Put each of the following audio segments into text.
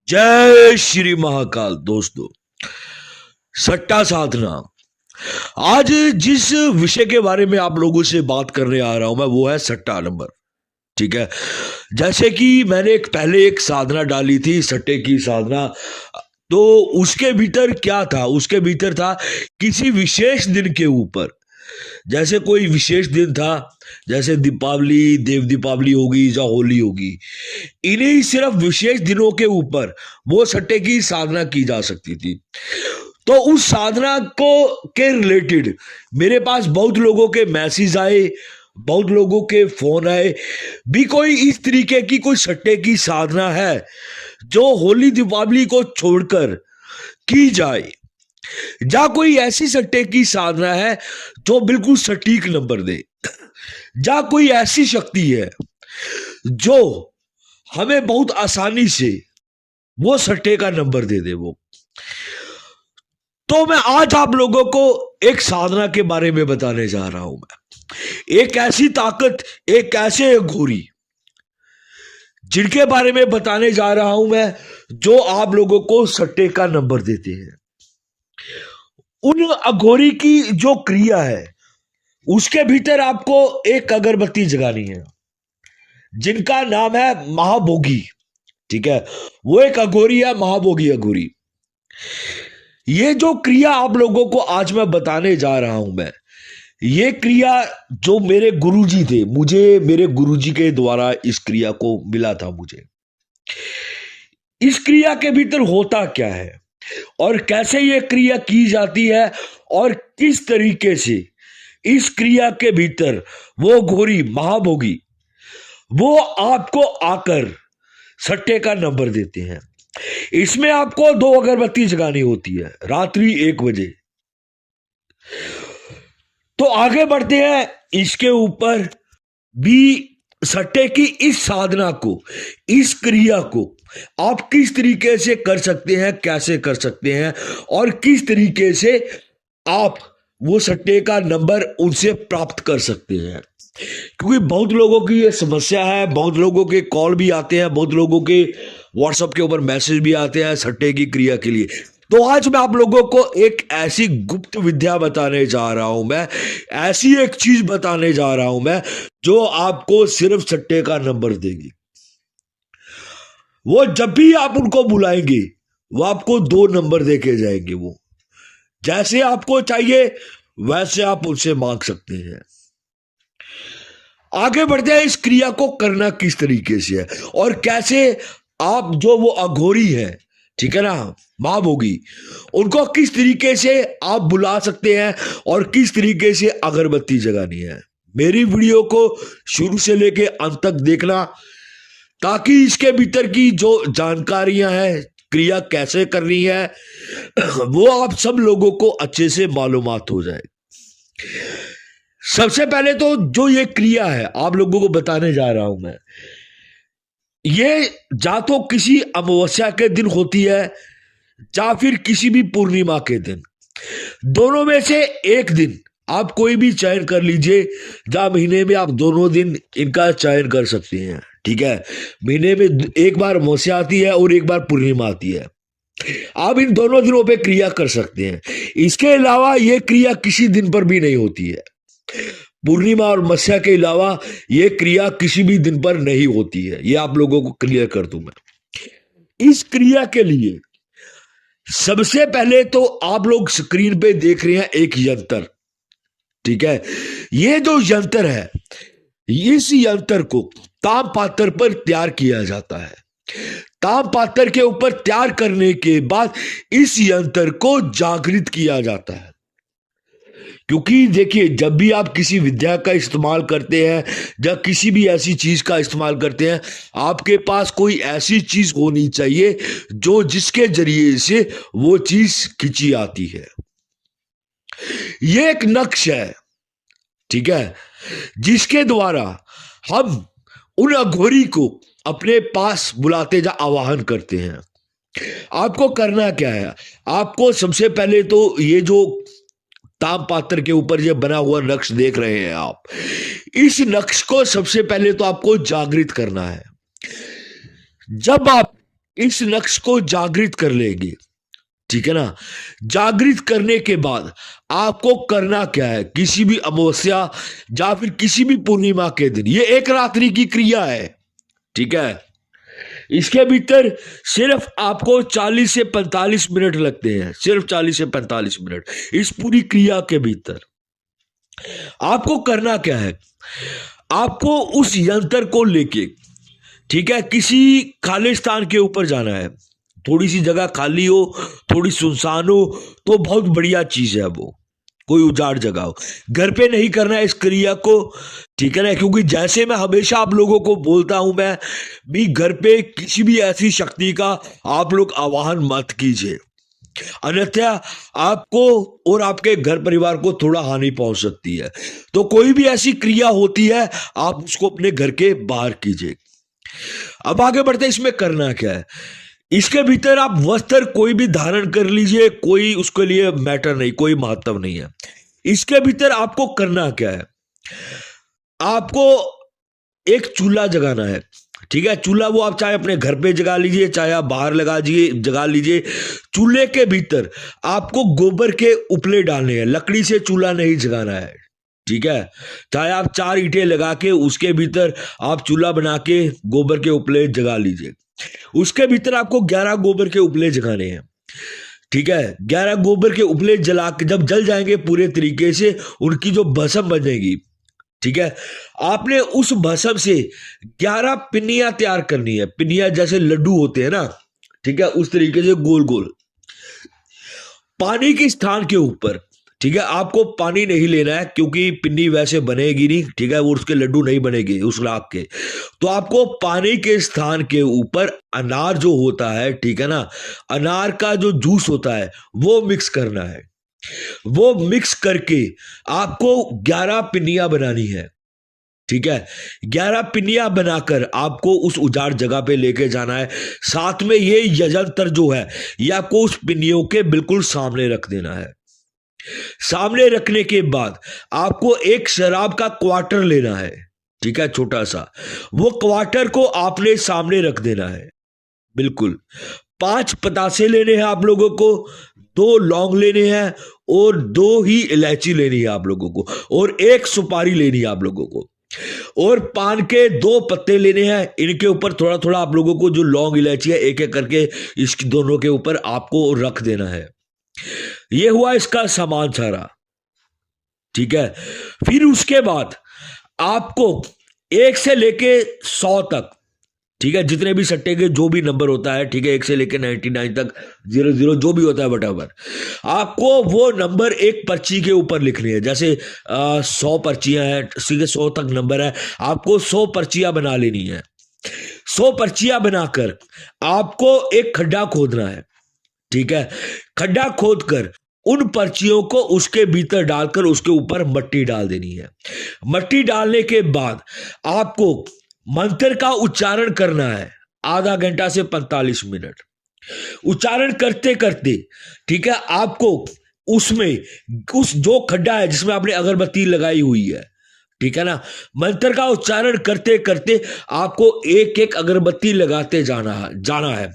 जय श्री महाकाल। दोस्तों, सट्टा साधना। आज जिस विषय के बारे में आप लोगों से बात करने आ रहा हूं मैं, वो है सट्टा नंबर। ठीक है। जैसे कि मैंने पहले एक साधना डाली थी, सट्टे की साधना। तो उसके भीतर क्या था? उसके भीतर था किसी विशेष दिन के ऊपर, जैसे कोई विशेष दिन था, जैसे दीपावली, देव दीपावली होगी या होली होगी, इन्हीं सिर्फ विशेष दिनों के ऊपर वो सट्टे की साधना की जा सकती थी। तो उस साधना को के रिलेटेड मेरे पास बहुत लोगों के मैसेज आए, बहुत लोगों के फोन आए भी। कोई इस तरीके की कोई सट्टे की साधना है जो होली दीपावली को छोड़कर की जाए, या कोई ऐसी सट्टे की साधना है जो बिल्कुल सटीक नंबर दे, या कोई ऐसी शक्ति है जो हमें बहुत आसानी से वो सट्टे का नंबर दे दे। वो तो मैं आज आप लोगों को एक साधना के बारे में बताने जा रहा हूं। मैं एक ऐसी ताकत, एक ऐसे घोरी जिनके बारे में बताने जा रहा हूं मैं, जो आप लोगों को सट्टे का नंबर देते हैं। उन अघोरी की जो क्रिया है, उसके भीतर आपको एक अगरबत्ती जगानी है जिनका नाम है महाभोगी। ठीक है। वो एक अघोरी है, महाभोगी अघोरी। ये जो क्रिया आप लोगों को आज मैं बताने जा रहा हूं मैं, ये क्रिया जो मेरे गुरुजी थे, मुझे मेरे गुरुजी के द्वारा इस क्रिया को मिला था। मुझे इस क्रिया के भीतर होता क्या है और कैसे ये क्रिया की जाती है और किस तरीके से इस क्रिया के भीतर वो घोरी महाभोगी वो आपको आकर सट्टे का नंबर देते हैं। इसमें आपको 2 अगरबत्ती जगानी होती है रात्रि 1 बजे। तो आगे बढ़ते हैं। इसके ऊपर भी सट्टे की इस साधना को, इस क्रिया को आप किस तरीके से कर सकते हैं, कैसे कर सकते हैं और किस तरीके से आप वो सट्टे का नंबर उनसे प्राप्त कर सकते हैं। क्योंकि बहुत लोगों की ये समस्या है, बहुत लोगों के कॉल भी आते हैं, बहुत लोगों के व्हाट्सएप के ऊपर मैसेज भी आते हैं सट्टे की क्रिया के लिए। तो आज मैं आप लोगों को एक ऐसी गुप्त विद्या बताने जा रहा हूं मैं, ऐसी एक चीज बताने जा रहा हूं मैं जो आपको सिर्फ सट्टे का नंबर देगी। वो जब भी आप उनको बुलाएंगे, वो आपको 2 नंबर देके जाएंगे। वो जैसे आपको चाहिए वैसे आप उनसे मांग सकते हैं। आगे बढ़ते हैं। इस क्रिया को करना किस तरीके से है और कैसे आप जो वो अघोरी है, ठीक है ना, महाभोगी, उनको किस तरीके से आप बुला सकते हैं और किस तरीके से अगरबत्ती जगानी है। मेरी वीडियो को शुरू से लेके अंत तक देखना, ताकि इसके भीतर की जो जानकारियां हैं, क्रिया कैसे करनी है, वो आप सब लोगों को अच्छे से मालूमात हो जाए। सबसे पहले तो जो ये क्रिया है आप लोगों को बताने जा रहा हूं मैं, ये जा तो किसी अमावस्या के दिन होती है या फिर किसी भी पूर्णिमा के दिन। दोनों में से एक दिन आप कोई भी चयन कर लीजिए, या महीने में आप दोनों दिन इनका चयन कर सकते हैं। ठीक है। महीने में एक बार अमावस्या आती है और एक बार पूर्णिमा आती है। आप इन दोनों दिनों पे क्रिया कर सकते हैं। इसके अलावा यह क्रिया किसी दिन पर भी नहीं होती है। पूर्णिमा और मत्स्य के अलावा यह क्रिया किसी भी दिन पर नहीं होती है। यह आप लोगों को क्लियर कर दूं मैं। इस क्रिया के लिए सबसे पहले तो आप लोग स्क्रीन पे देख रहे हैं एक यंत्र। ठीक है। यह जो यंत्र है, इस यंत्र को ताम पात्र पर तैयार किया जाता है। ताम पात्र के ऊपर तैयार करने के बाद इस यंत्र को जागृत किया जाता है। क्योंकि देखिए, जब भी आप किसी विद्या का इस्तेमाल करते हैं या किसी भी ऐसी चीज का इस्तेमाल करते हैं, आपके पास कोई ऐसी चीज होनी चाहिए जो जिसके जरिए से वो चीज खींची आती है। ये एक नक्श है, ठीक है, जिसके द्वारा हम उन अघोरी को अपने पास बुलाते या आवाहन करते हैं। आपको करना क्या है? आपको सबसे पहले तो ये जो ताम पात्र के ऊपर ये बना हुआ नक्श देख रहे हैं आप, इस नक्श को सबसे पहले तो आपको जागृत करना है। जब आप इस नक्श को जागृत कर लेंगे, ठीक है ना। जागृत करने के बाद आपको करना क्या है, किसी भी अमावस्या या फिर किसी भी पूर्णिमा के दिन, ये एक रात्रि की क्रिया है, ठीक है। इसके भीतर सिर्फ आपको 40 से 45 मिनट लगते हैं, सिर्फ 40 से 45 मिनट इस पूरी क्रिया के भीतर। आपको करना क्या है, आपको उस यंत्र को लेके, ठीक है, किसी खाली स्थान के ऊपर जाना है। थोड़ी सी जगह खाली हो, थोड़ी सुनसान हो तो बहुत बढ़िया चीज है वो, कोई उजाड़ जगह हो। घर पे नहीं करना है इस क्रिया को, ठीक है ना, क्योंकि जैसे मैं हमेशा आप लोगों को बोलता हूं, मैं भी घर पे किसी भी ऐसी शक्ति का आप लोग आवाहन मत कीजिए, अन्यथा आपको और आपके घर परिवार को थोड़ा हानि पहुंच सकती है। तो कोई भी ऐसी क्रिया होती है आप उसको अपने घर के बाहर कीजिए। अब आगे बढ़ते, इसमें करना क्या है। इसके भीतर आप वस्त्र कोई भी धारण कर लीजिए, कोई उसके लिए मैटर नहीं, कोई महत्व नहीं है। इसके भीतर आपको करना क्या है, आपको एक चूल्हा जगाना है, ठीक है। चूल्हा वो आप चाहे अपने घर पे जगा लीजिए, चाहे आप बाहर जगा लीजिए। चूल्हे के भीतर आपको गोबर के उपले डालने हैं, लकड़ी से चूल्हा नहीं जगाना है, ठीक है। चाहे आप 4 ईंटें लगा के उसके भीतर आप चूल्हा बना के गोबर के उपले जगा लीजिए। उसके भीतर आपको 11 गोबर के उपले जगाने हैं, ठीक है। 11 गोबर के उपले जला के जब जल जाएंगे पूरे तरीके से, उनकी जो भस्म बनेगी, ठीक है, आपने उस भस्म से 11 पिन्नियां तैयार करनी है। पिन्नियां जैसे लड्डू होते हैं ना, ठीक है, उस तरीके से गोल गोल पानी के स्थान के ऊपर, ठीक है। आपको पानी नहीं लेना है क्योंकि पिन्नी वैसे बनेगी नहीं, ठीक है, वो उसके लड्डू नहीं बनेंगे उस राख के। तो आपको पानी के स्थान के ऊपर अनार जो होता है, ठीक है ना, अनार का जो जूस होता है वो मिक्स करना है। वो मिक्स करके आपको 11 पिन्नियां बनानी है, ठीक है। 11 पिन्नियां बनाकर आपको उस उजाड़ जगह पे लेके जाना है। साथ में ये यजंत्र जो है ये आपको उस पिन्नियों के बिल्कुल सामने रख देना है। सामने रखने के बाद आपको एक शराब का क्वार्टर लेना है, ठीक है, छोटा सा। वो क्वार्टर को आपने सामने रख देना है, बिल्कुल। 5 पतासे लेने हैं आप लोगों को, 2 लौंग लेने हैं और 2 ही इलायची लेनी है आप लोगों को, और 1 सुपारी लेनी है आप लोगों को, और पान के 2 पत्ते लेने हैं। इनके ऊपर थोड़ा थोड़ा आप लोगों को जो लौंग इलायची है एक एक करके इसकी दोनों के ऊपर आपको रख देना है। ये हुआ इसका सामान सारा, ठीक है। फिर उसके बाद आपको 1 से लेके 100 तक, ठीक है, जितने भी सट्टे के जो भी नंबर होता है, ठीक है, 1 से लेके 99 तक, 00 जो भी होता है वटएवर, आपको वो नंबर एक पर्ची के ऊपर लिखने हैं। जैसे 100 पर्चियां हैं, सीधे 100 तक नंबर है, आपको 100 पर्चियां बना लेनी है। 100 पर्चियां बनाकर आपको एक खड्डा खोदना है, ठीक है। खड्डा खोदकर उन पर्चियों को उसके भीतर डालकर उसके ऊपर मिट्टी डाल देनी है। मिट्टी डालने के बाद आपको मंत्र का उच्चारण करना है, आधा घंटा से 45 मिनट उच्चारण करते करते, ठीक है। आपको उसमें उस जो खड्डा है जिसमें आपने अगरबत्ती लगाई हुई है, ठीक है ना, मंत्र का उच्चारण करते करते आपको एक एक अगरबत्ती लगाते जाना है।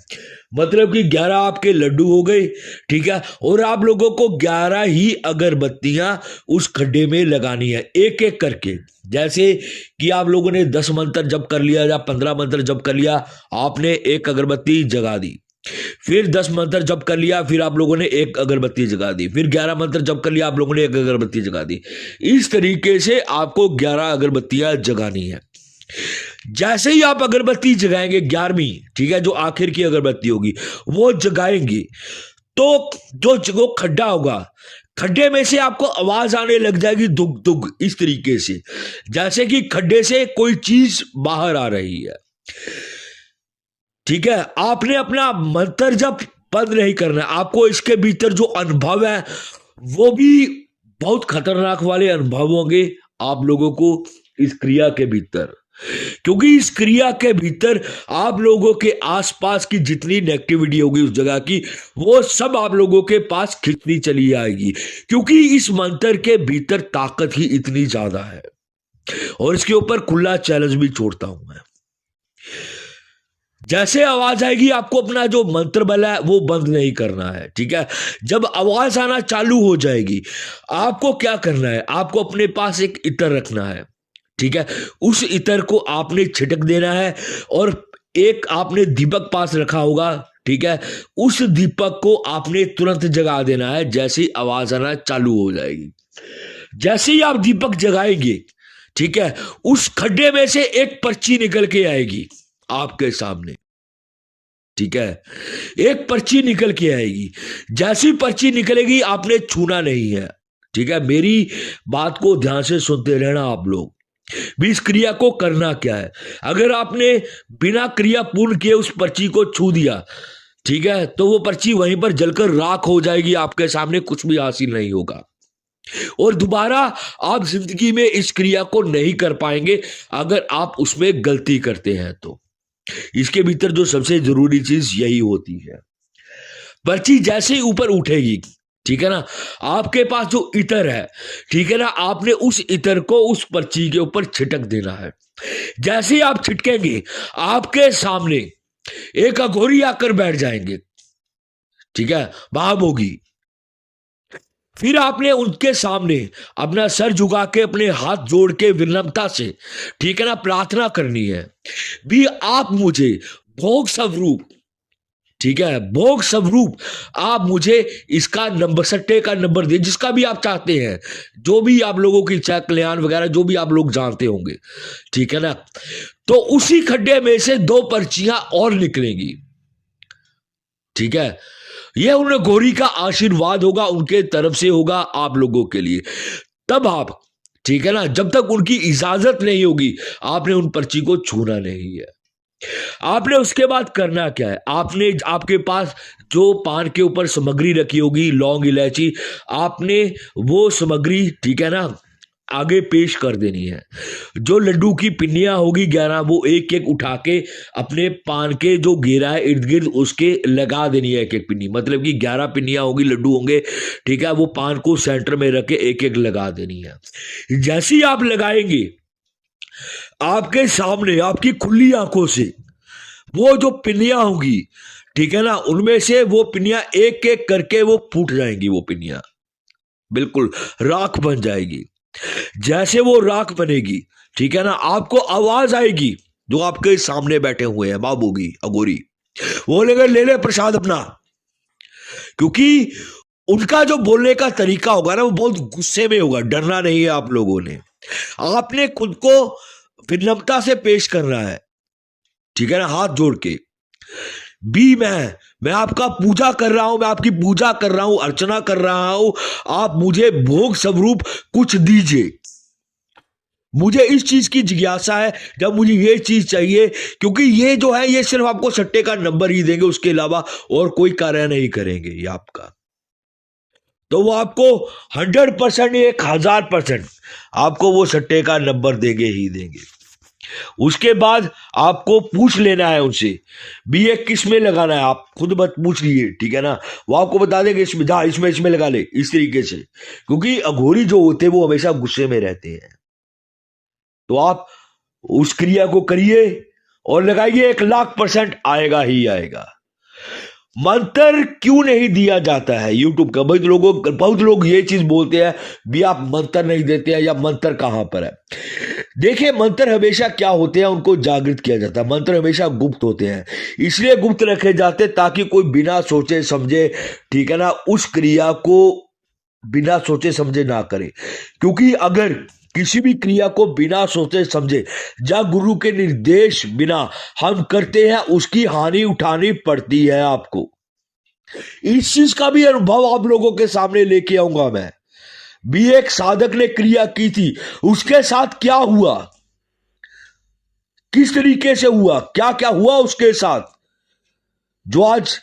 मतलब कि 11 आपके लड्डू हो गए, ठीक है, और आप लोगों को 11 ही अगरबत्तियां उस खड्डे में लगानी है, एक एक करके। जैसे कि आप लोगों ने 10 मंत्र जप कर लिया या 15 मंत्र जप कर लिया, आपने एक अगरबत्ती जगा दी। फिर 10 मंत्र जप कर लिया, फिर आप लोगों ने एक अगरबत्ती जगा दी। फिर 11 मंत्र जप कर लिया, आप लोगों ने एक अगरबत्ती जगा दी। इस तरीके से आपको 11 अगरबत्तियां जगानी है। जैसे ही आप अगरबत्ती जगाएंगे 11वीं, ठीक है, जो आखिर की अगरबत्ती होगी वो जगाएंगे, तो जो खड्डा होगा, खड्डे में से आपको आवाज आने लग जाएगी, दुग दुग, इस तरीके से, जैसे कि खड्डे से कोई चीज बाहर आ रही है, ठीक है। आपने अपना मंत्र जब बंद नहीं करना, आपको इसके भीतर जो अनुभव है वो भी बहुत खतरनाक वाले अनुभव होंगे आप लोगों को इस क्रिया के भीतर, क्योंकि इस क्रिया के भीतर आप लोगों के आसपास की जितनी नेगेटिविटी होगी उस जगह की, वो सब आप लोगों के पास खिंचती चली आएगी, क्योंकि इस मंत्र के भीतर ताकत ही इतनी ज्यादा है। और इसके ऊपर खुला चैलेंज भी छोड़ता हूं मैं, जैसे आवाज आएगी आपको अपना जो मंत्र बल है वो बंद नहीं करना है, ठीक है। जब आवाज आना चालू हो जाएगी आपको क्या करना है, आपको अपने पास एक इत्र रखना है, ठीक है। उस इत्र को आपने छिटक देना है और एक आपने दीपक पास रखा होगा, ठीक है। उस दीपक को आपने तुरंत जगा देना है जैसे ही आवाज आना चालू हो जाएगी। जैसे ही आप दीपक जगाएंगे, ठीक है, उस खड्डे में से एक पर्ची निकल के आएगी आपके सामने, ठीक है। एक पर्ची निकल के आएगी। जैसी पर्ची निकलेगी आपने छूना नहीं है, ठीक है। मेरी बात को ध्यान से सुनते रहना आप लोग भी। इस क्रिया को करना क्या है, अगर आपने बिना क्रिया पूर्ण किए उस पर्ची को छू दिया, ठीक है, तो वो पर्ची वहीं पर जलकर राख हो जाएगी, आपके सामने कुछ भी हासिल नहीं होगा और दोबारा आप जिंदगी में इस क्रिया को नहीं कर पाएंगे अगर आप उसमें गलती करते हैं तो। इसके भीतर जो सबसे जरूरी चीज यही होती है। पर्ची जैसे ही ऊपर उठेगी, ठीक है ना, आपके पास जो इत्र है, ठीक है ना, आपने उस इत्र को उस पर्ची के ऊपर छिटक देना है। जैसे ही आप छिटकेंगे आपके सामने एक अघोरी आकर बैठ जाएंगे, ठीक है, भाव होगी। फिर आपने उनके सामने अपना सर झुका के अपने हाथ जोड़ के विनम्रता से, ठीक है ना, प्रार्थना करनी है भी आप मुझे भोग स्वरूप, ठीक है, भोग स्वरूप आप मुझे इसका नंबर, सट्टे का नंबर दे, जिसका भी आप चाहते हैं, जो भी आप लोगों की इच्छा, कल्याण वगैरह जो भी आप लोग जानते होंगे, ठीक है ना। तो उसी खड्डे में से 2 पर्चियां और निकलेंगी, ठीक है। यह उन गौरी का आशीर्वाद होगा, उनके तरफ से होगा आप लोगों के लिए। तब आप, ठीक है ना, जब तक उनकी इजाजत नहीं होगी आपने उन पर्ची को छूना नहीं है। आपने उसके बाद करना क्या है, आपने आपके पास जो पान के ऊपर सामग्री रखी होगी, लौंग इलायची, आपने वो सामग्री, ठीक है ना, आगे पेश कर देनी है। जो लड्डू की पिन्नियां होगी 11, वो एक एक उठा के अपने पान के जो घेरा है इर्द गिर्द उसके लगा देनी है, एक एक पिन्नी, मतलब कि 11 पिन्नियां होगी, लड्डू होंगे, ठीक है। वो पान को सेंटर में रख के एक एक लगा देनी है। जैसे ही आप लगाएंगे आपके सामने आपकी खुली आंखों से वो जो पिन्नियां होंगी, ठीक है ना, उनमें से वो पिन्नियां एक एक करके वो फूट जाएंगी, वो पिन्नियां बिल्कुल राख बन जाएगी। जैसे वो राख बनेगी, ठीक है ना, आपको आवाज आएगी, जो आपके सामने बैठे हुए हैं बाबूगी अघोरी, वो बोलेंगे ले ले प्रसाद अपना, क्योंकि उनका जो बोलने का तरीका होगा ना वो बहुत गुस्से में होगा। डरना नहीं है आप लोगों ने, आपने खुद को विनम्रता से पेश करना है, ठीक है ना, हाथ जोड़ के भी मैं आपका पूजा कर रहा हूं, मैं आपकी पूजा कर रहा हूं, अर्चना कर रहा हूं, आप मुझे भोग स्वरूप कुछ दीजिए। मुझे इस चीज की जिज्ञासा है, जब मुझे ये चीज चाहिए, क्योंकि ये जो है ये सिर्फ आपको सट्टे का नंबर ही देंगे, उसके अलावा और कोई कार्य नहीं करेंगे ये आपका। तो वो आपको 100%, 1000% आपको वो सट्टे का नंबर देंगे ही देंगे। उसके बाद आपको पूछ लेना है उनसे भी ये किस में लगाना है, आप खुद मत पूछ लिए, ठीक है ना, वो आपको बता देंगे इसमें जा, इसमें लगा ले, इस तरीके से, क्योंकि अघोरी जो होते हैं वो हमेशा गुस्से में रहते हैं। तो आप उस क्रिया को करिए और लगाइए, 1,00,000% आएगा ही आएगा। मंत्र क्यों नहीं दिया जाता है यूट्यूब का, बहुत लोग ये चीज बोलते हैं भी आप मंत्र नहीं देते हैं, या मंत्र कहां पर है। देखिए मंत्र हमेशा क्या होते हैं, उनको जागृत किया जाता है। मंत्र हमेशा गुप्त होते हैं, इसलिए गुप्त रखे जाते हैं ताकि कोई बिना सोचे समझे, ठीक है ना, उस क्रिया को बिना सोचे समझे ना करे। क्योंकि अगर किसी भी क्रिया को बिना सोचे समझे या गुरु के निर्देश बिना हम करते हैं, उसकी हानि उठानी पड़ती है आपको। इस चीज का भी अनुभव आप लोगों के सामने लेके आऊंगा मैं भी। एक साधक ने क्रिया की थी, उसके साथ क्या हुआ, किस तरीके से हुआ, क्या क्या हुआ उसके साथ, जो आज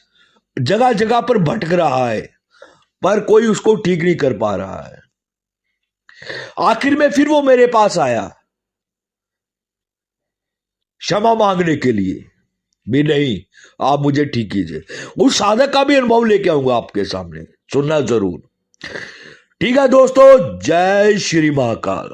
जगह जगह पर भटक रहा है पर कोई उसको ठीक नहीं कर पा रहा है। आखिर में फिर वो मेरे पास आया क्षमा मांगने के लिए भी, नहीं आप मुझे ठीक कीजिए। उस साधक का भी अनुभव लेके आऊंगा आपके सामने, सुनना जरूर। ठीक है दोस्तों, जय श्री महाकाल।